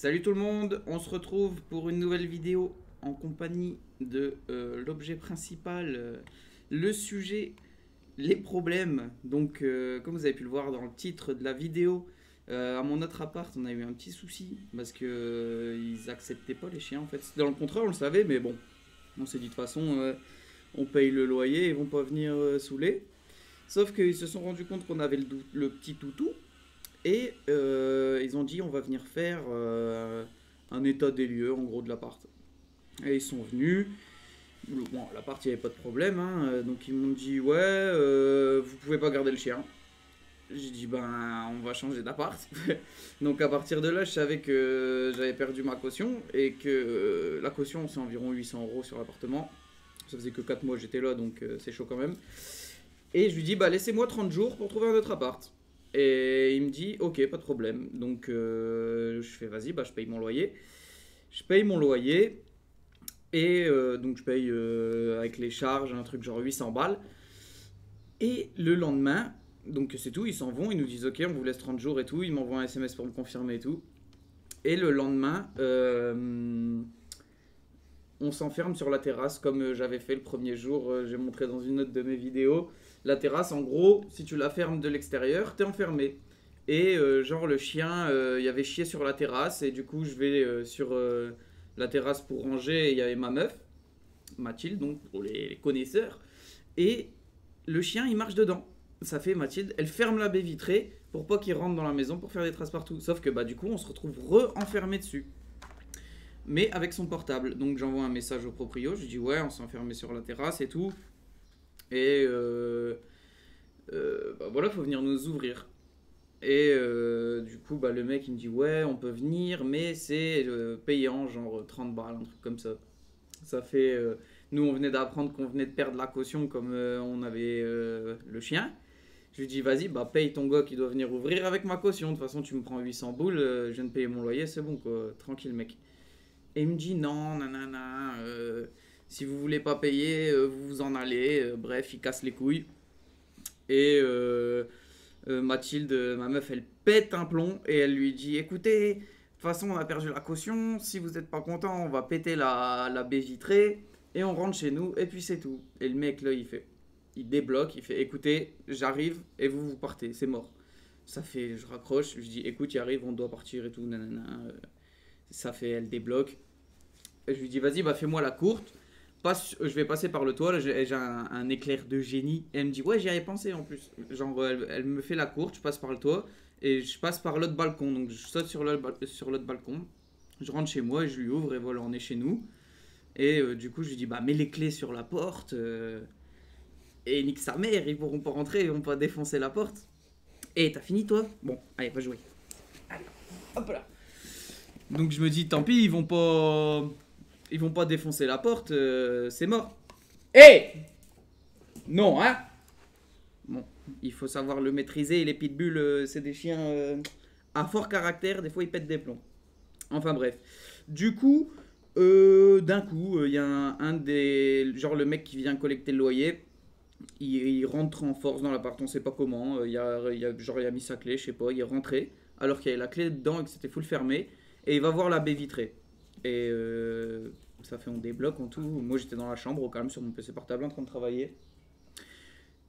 Salut tout le monde, on se retrouve pour une nouvelle vidéo en compagnie de l'objet principal, le sujet, les problèmes. Donc comme vous avez pu le voir dans le titre de la vidéo, à mon autre appart on a eu un petit souci parce que ils acceptaient pas les chiens en fait. C'était dans le contrat, on le savait, mais bon, on s'est dit de toute façon on paye le loyer, ils vont pas venir saouler. Sauf qu'ils se sont rendus compte qu'on avait le petit toutou. Et ils ont dit on va venir faire un état des lieux en gros de l'appart. Et ils sont venus. Bon, l'appart il n'y avait pas de problème. Hein, donc ils m'ont dit ouais vous pouvez pas garder le chien. J'ai dit ben on va changer d'appart. Donc à partir de là je savais que j'avais perdu ma caution. Et que la caution c'est environ 800 € sur l'appartement. Ça faisait que 4 mois j'étais là donc c'est chaud quand même. Et je lui dis bah laissez-moi 30 jours pour trouver un autre appart. Et il me dit ok pas de problème. Donc je fais vas-y bah je paye mon loyer. Je paye mon loyer et donc je paye avec les charges un truc genre 800 balles. Et le lendemain, donc c'est tout, ils s'en vont, ils nous disent ok on vous laisse 30 jours et tout, ils m'envoient un SMS pour me confirmer et tout. Et le lendemain, on s'enferme sur la terrasse comme j'avais fait le premier jour, j'ai montré dans une autre de mes vidéos. La terrasse, en gros, si tu la fermes de l'extérieur, t'es enfermé. Et genre le chien, il y avait chié sur la terrasse et du coup je vais sur la terrasse pour ranger et il y avait ma meuf, Mathilde, donc pour les connaisseurs. Et le chien il marche dedans. Ça fait Mathilde, elle ferme la baie vitrée pour pas qu'il rentre dans la maison pour faire des traces partout. Sauf que bah du coup on se retrouve re-enfermé dessus. Mais avec son portable. Donc j'envoie un message au proprio, je dis ouais on s'est enfermé sur la terrasse et tout. Et bah voilà, faut venir nous ouvrir. Et du coup, bah, le mec il me dit ouais, on peut venir, mais c'est payant, genre 30 balles, un truc comme ça. Ça fait. Nous, on venait d'apprendre qu'on venait de perdre la caution comme on avait le chien. Je lui dis vas-y, bah paye ton gars qui doit venir ouvrir avec ma caution. De toute façon, tu me prends 800 boules, je viens de payer mon loyer, c'est bon quoi, tranquille mec. Et il me dit non, nanana, si vous voulez pas payer, vous vous en allez. Bref, il casse les couilles. Et Mathilde, ma meuf, elle pète un plomb et elle lui dit écoutez, de toute façon, on a perdu la caution. Si vous n'êtes pas content, on va péter la baie vitrée et on rentre chez nous. Et puis c'est tout. Et le mec, là, il débloque, il fait écoutez, j'arrive et vous partez, c'est mort. Ça fait, je raccroche, je dis écoute, il arrive, on doit partir et tout, nanana. Ça fait, elle débloque. Et je lui dis vas-y, bah fais-moi la courte. Je vais passer par le toit, là, j'ai un éclair de génie. Et elle me dit ouais j'y avais pensé en plus. Genre elle me fait la courte, je passe par le toit et je passe par l'autre balcon. Donc je saute sur l'autre balcon, je rentre chez moi et je lui ouvre et voilà on est chez nous. Et du coup je lui dis bah mets les clés sur la porte et nique sa mère, ils pourront pas rentrer, ils vont pas défoncer la porte. Et t'as fini toi? Bon, allez va jouer. Allez, hop là. Donc je me dis tant pis, ils vont pas défoncer la porte, c'est mort. Hé hey non, hein. Bon, il faut savoir le maîtriser. Les pitbulls, c'est des chiens à fort caractère. Des fois, ils pètent des plombs. Enfin, bref. Du coup, d'un coup, il y a un des... Genre, le mec qui vient collecter le loyer. Il rentre en force dans l'appart, on sait pas comment. Genre, il a mis sa clé, je sais pas. Il est rentré. Alors qu'il y avait la clé dedans et que c'était full fermé. Et il va voir la baie vitrée. Et ça fait on débloque, en tout. Moi, j'étais dans la chambre, au calme, sur mon PC portable, en train de travailler.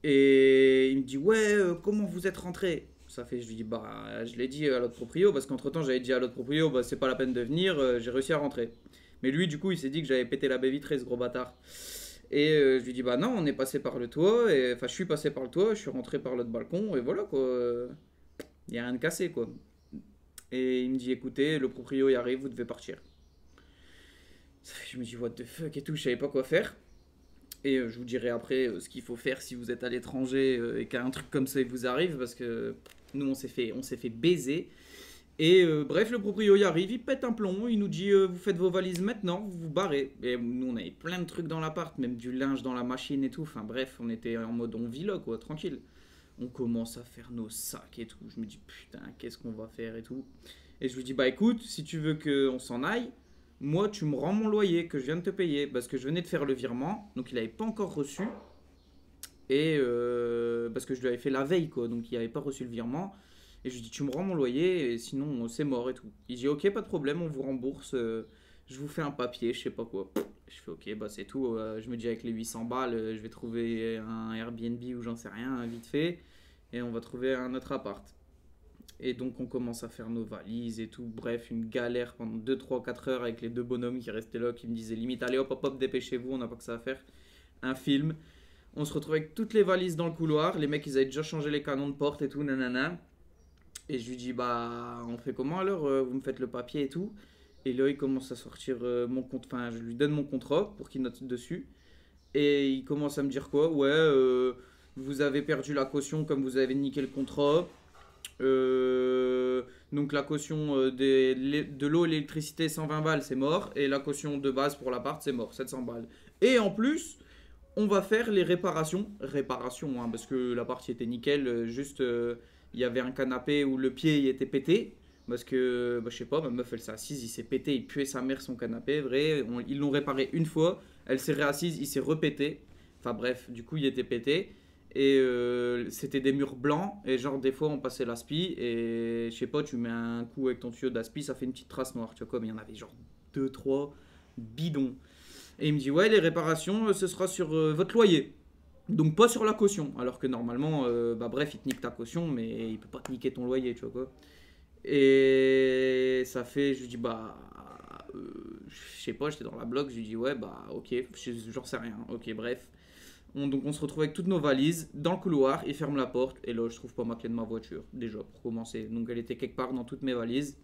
Et il me dit ouais comment vous êtes rentré. Ça fait je lui dis bah je l'ai dit à l'autre proprio parce qu'entre temps j'avais dit à l'autre proprio bah c'est pas la peine de venir, j'ai réussi à rentrer. Mais lui du coup il s'est dit que j'avais pété la baie vitrée ce gros bâtard. Et je lui dis bah non on est passé par le toit et enfin je suis passé par le toit, je suis rentré par l'autre balcon et voilà quoi. Il y a rien de cassé quoi. Et il me dit écoutez le proprio y arrive vous devez partir. Ça fait, je me dis what the fuck et tout, je savais pas quoi faire. Et je vous dirai après ce qu'il faut faire si vous êtes à l'étranger et qu'un truc comme ça vous arrive parce que nous on s'est fait baiser. Et bref, le proprio y arrive, il pète un plomb, il nous dit vous faites vos valises maintenant, vous vous barrez. Et nous on avait plein de trucs dans l'appart, même du linge dans la machine et tout. Enfin bref, on était en mode on vit là quoi, tranquille. On commence à faire nos sacs et tout. Je me dis putain, qu'est-ce qu'on va faire et tout. Et je lui dis bah écoute, si tu veux qu'on s'en aille, moi tu me rends mon loyer que je viens de te payer parce que je venais de faire le virement, donc il n'avait pas encore reçu. Et parce que je lui avais fait la veille quoi, donc il n'avait pas reçu le virement. Et je lui dis, tu me rends mon loyer, et sinon c'est mort et tout. Il dit, ok, pas de problème, on vous rembourse, je vous fais un papier, je sais pas quoi. Je fais, ok, bah c'est tout. Je me dis, avec les 800 balles, je vais trouver un Airbnb ou j'en sais rien, vite fait, et on va trouver un autre appart. Et donc on commence à faire nos valises et tout. Bref, une galère pendant 2 3 4 heures avec les deux bonhommes qui restaient là, qui me disaient limite, allez hop hop hop, dépêchez-vous, on n'a pas que ça à faire. Un film. On se retrouve avec toutes les valises dans le couloir. Les mecs, ils avaient déjà changé les canons de porte et tout, nanana. Et je lui dis, bah, on fait comment alors? Vous me faites le papier et tout. Et là, il commence à sortir mon compte. Enfin, je lui donne mon contrat pour qu'il note dessus. Et il commence à me dire quoi? Ouais, vous avez perdu la caution comme vous avez niqué le contrat. Euh, donc la caution de l'eau et l'électricité 120 balles c'est mort et la caution de base pour l'appart c'est mort 700 balles. Et en plus on va faire les réparations hein, parce que l'appart était nickel juste il y avait un canapé où le pied il était pété parce que bah, je sais pas ma meuf elle s'est assise il s'est pété il puait sa mère son canapé vrai ils l'ont réparé une fois elle s'est réassise il s'est repété enfin bref du coup il était pété et c'était des murs blancs. Et genre, des fois, on passait l'aspi. Et je sais pas, tu mets un coup avec ton tuyau d'aspi, ça fait une petite trace noire. Tu vois, comme il y en avait genre deux trois bidons. Et il me dit, ouais, les réparations, ce sera sur votre loyer. Donc pas sur la caution. Alors que normalement, bah bref, il te nique ta caution, mais il peut pas te niquer ton loyer, tu vois quoi. Et ça fait, je lui dis, bah. Je sais pas, j'étais dans la bloc, je lui dis, ouais, bah ok, j'en sais rien. Ok, bref. Donc on se retrouve avec toutes nos valises dans le couloir, il ferme la porte et là je trouve pas ma clé de ma voiture déjà pour commencer. Donc elle était quelque part dans toutes mes valises.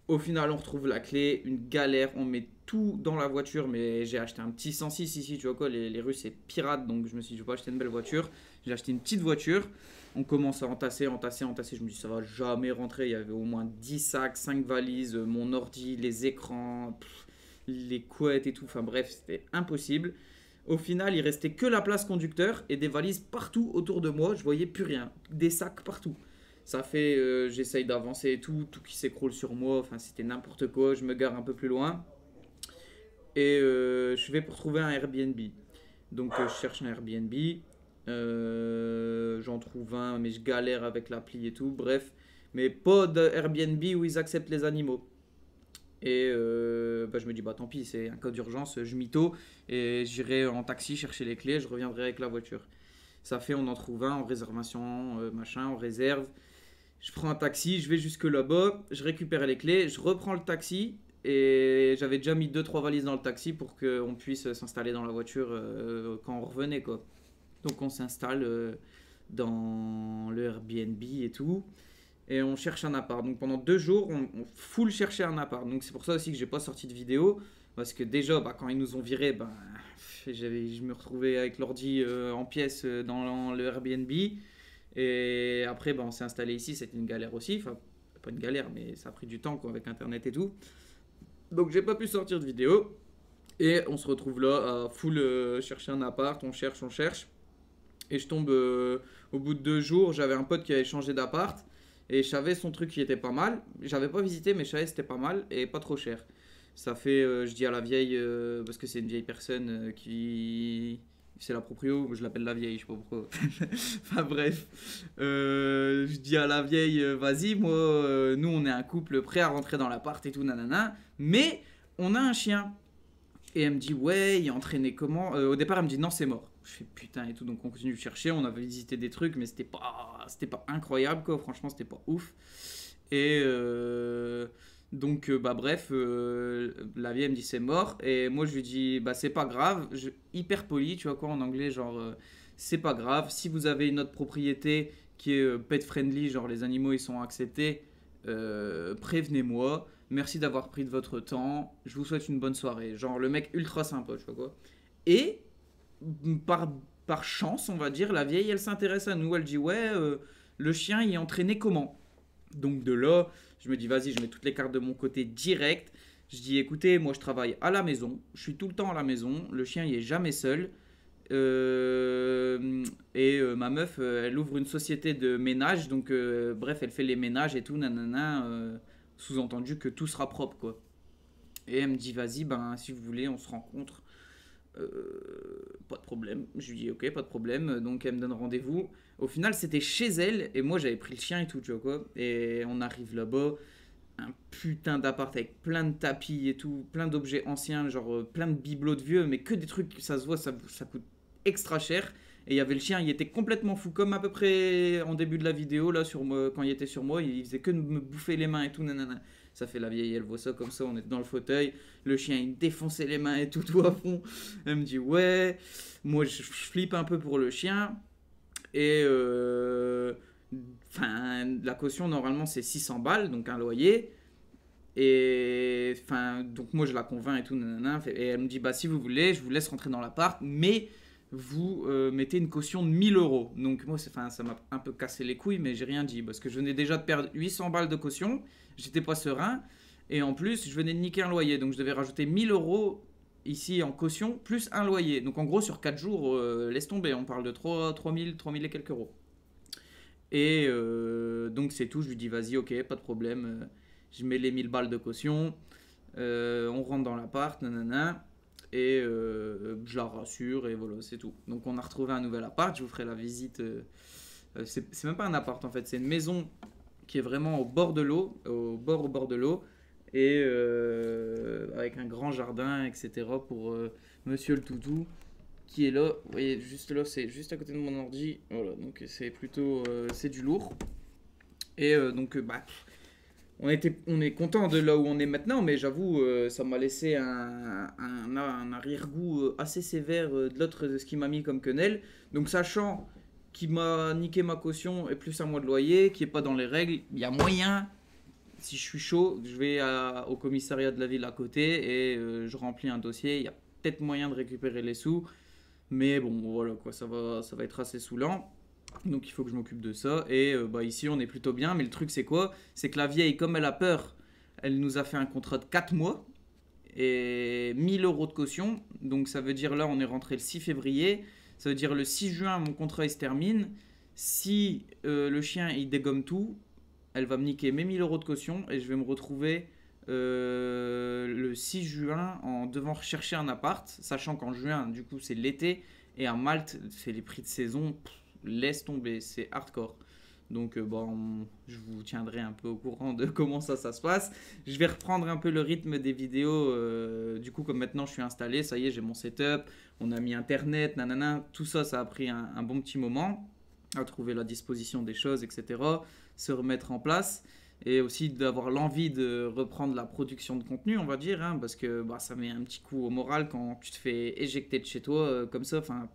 Au final on retrouve la clé, une galère, on met tout dans la voiture mais j'ai acheté un petit 106 ici, tu vois quoi, les Russes c'est pirate donc je me suis dit je vais pas acheter une belle voiture. J'ai acheté une petite voiture, on commence à entasser, je me dis ça va jamais rentrer, il y avait au moins 10 sacs, 5 valises, mon ordi, les écrans, les couettes et tout, enfin bref c'était impossible. Au final, il restait que la place conducteur et des valises partout autour de moi. Je voyais plus rien. Des sacs partout. Ça fait, j'essaye d'avancer et tout qui s'écroule sur moi. Enfin, c'était n'importe quoi. Je me gare un peu plus loin et je vais pour trouver un Airbnb. Donc, je cherche un Airbnb. J'en trouve un, mais je galère avec l'appli et tout. Bref, mais pas d'Airbnb où ils acceptent les animaux. Et bah, je me dis, bah tant pis, c'est un cas d'urgence, je mytho et j'irai en taxi chercher les clés, je reviendrai avec la voiture. Ça fait, on en trouve un en réservation, machin, on réserve. Je prends un taxi, je vais jusque là-bas, je récupère les clés, je reprends le taxi et j'avais déjà mis deux trois valises dans le taxi pour qu'on puisse s'installer dans la voiture quand on revenait, quoi. Donc on s'installe dans le Airbnb et tout et on cherche un appart. Donc pendant 2 jours, on full cherchait un appart. Donc c'est pour ça aussi que j'ai pas sorti de vidéo. Parce que déjà, bah, quand ils nous ont virés, bah, je me retrouvais avec l'ordi en pièces dans le Airbnb. Et après, bah, on s'est installé ici, c'était une galère aussi. Enfin, pas une galère, mais ça a pris du temps quoi, avec Internet et tout. Donc j'ai pas pu sortir de vidéo. Et on se retrouve là à full chercher un appart. On cherche, on cherche. Et je tombe au bout de 2 jours, j'avais un pote qui avait changé d'appart. Et je savais son truc qui était pas mal. J'avais pas visité, mais je savais que c'était pas mal et pas trop cher. Ça fait, je dis à la vieille, parce que c'est une vieille personne qui. C'est la proprio, je l'appelle la vieille, je sais pas pourquoi. Enfin bref. Je dis à la vieille, vas-y, moi, nous on est un couple prêt à rentrer dans l'appart et tout, nanana. Mais on a un chien. Et elle me dit, ouais, il est entraîné comment? Au départ, elle me dit, non, c'est mort. Je fais putain et tout, donc on continue de chercher. On avait visité des trucs, mais c'était pas incroyable, quoi. Franchement, c'était pas ouf. Et donc, bah, bref, la vieille elle me dit, c'est mort. Et moi, je lui dis, bah, c'est pas grave. Hyper poli, tu vois quoi, en anglais, genre, c'est pas grave. Si vous avez une autre propriété qui est pet friendly, genre les animaux ils sont acceptés, prévenez-moi. Merci d'avoir pris de votre temps. Je vous souhaite une bonne soirée. Genre le mec ultra sympa, tu vois quoi. Et par, par chance, on va dire, la vieille, elle s'intéresse à nous. Elle dit ouais, le chien il est entraîné comment? Donc de là, je me dis vas-y, je mets toutes les cartes de mon côté direct. Je dis écoutez, moi je travaille à la maison. Je suis tout le temps à la maison. Le chien il est jamais seul. Ma meuf, elle ouvre une société de ménage. Donc bref, elle fait les ménages et tout, nanana. Sous-entendu que tout sera propre, quoi. Et elle me dit, vas-y, ben, si vous voulez, on se rencontre Pas de problème. Je lui dis ok, pas de problème. Donc elle me donne rendez-vous. Au final, c'était chez elle et moi j'avais pris le chien et tout, tu vois quoi. Et on arrive là-bas, un putain d'appart avec plein de tapis et tout, plein d'objets anciens, genre plein de bibelots de vieux, mais que des trucs, ça se voit, ça coûte extra cher. Et il y avait le chien, il était complètement fou, comme à peu près en début de la vidéo, là, sur moi, quand il était sur moi, il faisait que de me bouffer les mains et tout, nanana. Ça fait la vieille, elle voit ça comme ça, on est dans le fauteuil, le chien il défonçait les mains et tout, tout à fond. Elle me dit ouais, moi je flippe un peu pour le chien, et enfin, la caution normalement c'est 600 balles, donc un loyer. Et enfin, donc moi je la convainc et tout, nanana, et elle me dit bah si vous voulez, je vous laisse rentrer dans l'appart, mais vous mettez une caution de 1000 euros. Donc moi, enfin, ça m'a un peu cassé les couilles, mais j'ai rien dit parce que je venais déjà de perdre 800 balles de caution, j'étais pas serein, et en plus je venais de niquer un loyer, donc je devais rajouter 1000 euros ici en caution plus un loyer. Donc en gros sur 4 jours, laisse tomber, on parle de 3000 et quelques euros. Et donc c'est tout, je lui dis vas-y, ok, pas de problème, je mets les 1000 balles de caution, on rentre dans l'appart, nanana, et je la rassure, et voilà, c'est tout. Donc on a retrouvé un nouvel appart, je vous ferai la visite. C'est même pas un appart en fait, c'est une maison qui est vraiment au bord de l'eau, au bord de l'eau, et avec un grand jardin, etc. pour Monsieur le Toutou qui est là. Vous voyez, juste là, c'est juste à côté de mon ordi. Voilà, donc c'est plutôt, c'est du lourd. Et donc, bah, on est content de là où on est maintenant, mais j'avoue, ça m'a laissé un arrière-goût assez sévère de l'autre, de ce qu'il m'a mis comme quenelle. Donc, sachant qu'il m'a niqué ma caution et plus un mois de loyer, qui est pas dans les règles, il y a moyen, si je suis chaud, je vais au commissariat de la ville à côté et je remplis un dossier. Il y a peut-être moyen de récupérer les sous, mais bon, voilà quoi, ça va être assez saoulant. Donc il faut que je m'occupe de ça. Et bah, ici, on est plutôt bien. Mais le truc, c'est quoi? C'est que la vieille, comme elle a peur, elle nous a fait un contrat de 4 mois et 1000 euros de caution. Donc ça veut dire là, on est rentré le 6 février. Ça veut dire le 6 juin, mon contrat il se termine. Si le chien il dégomme tout, elle va me niquer mes 1000 euros de caution et je vais me retrouver le 6 juin en devant chercher un appart, sachant qu'en juin, du coup, c'est l'été et à Malte, c'est les prix de saison. Laisse tomber, c'est hardcore. Donc bon, je vous tiendrai un peu au courant de comment ça se passe. Je vais reprendre un peu le rythme des vidéos. Du coup, comme maintenant je suis installé, ça y est, j'ai mon setup. On a mis internet, nanana. Tout ça, ça a pris un bon petit moment à trouver la disposition des choses, etc. Se remettre en place. Et aussi d'avoir l'envie de reprendre la production de contenu, on va dire. Hein, parce que bah, ça met un petit coup au moral quand tu te fais éjecter de chez toi comme ça. Enfin,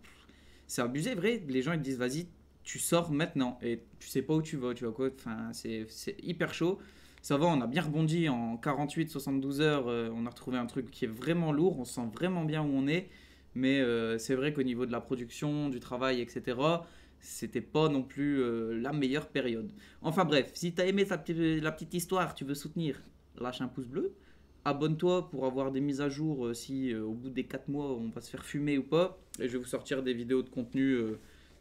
c'est abusé, vrai. Les gens ils te disent vas-y, tu sors maintenant et tu sais pas où tu vas quoi. Enfin, c'est hyper chaud. Ça va, on a bien rebondi en 48-72 heures. On a retrouvé un truc qui est vraiment lourd. On se sent vraiment bien où on est. Mais c'est vrai qu'au niveau de la production, du travail, etc., c'était pas non plus la meilleure période. Enfin bref, si t'as aimé la petite histoire, tu veux soutenir, lâche un pouce bleu. Abonne-toi pour avoir des mises à jour si au bout des 4 mois on va se faire fumer ou pas. Et je vais vous sortir des vidéos de contenu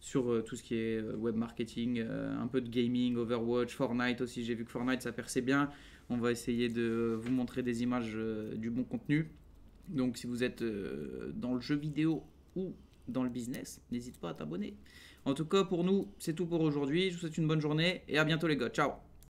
sur tout ce qui est web marketing, un peu de gaming, Overwatch, Fortnite aussi. J'ai vu que Fortnite ça perçait bien. On va essayer de vous montrer des images du bon contenu. Donc si vous êtes dans le jeu vidéo ou dans le business, n'hésite pas à t'abonner. En tout cas pour nous, c'est tout pour aujourd'hui. Je vous souhaite une bonne journée et à bientôt les gars. Ciao.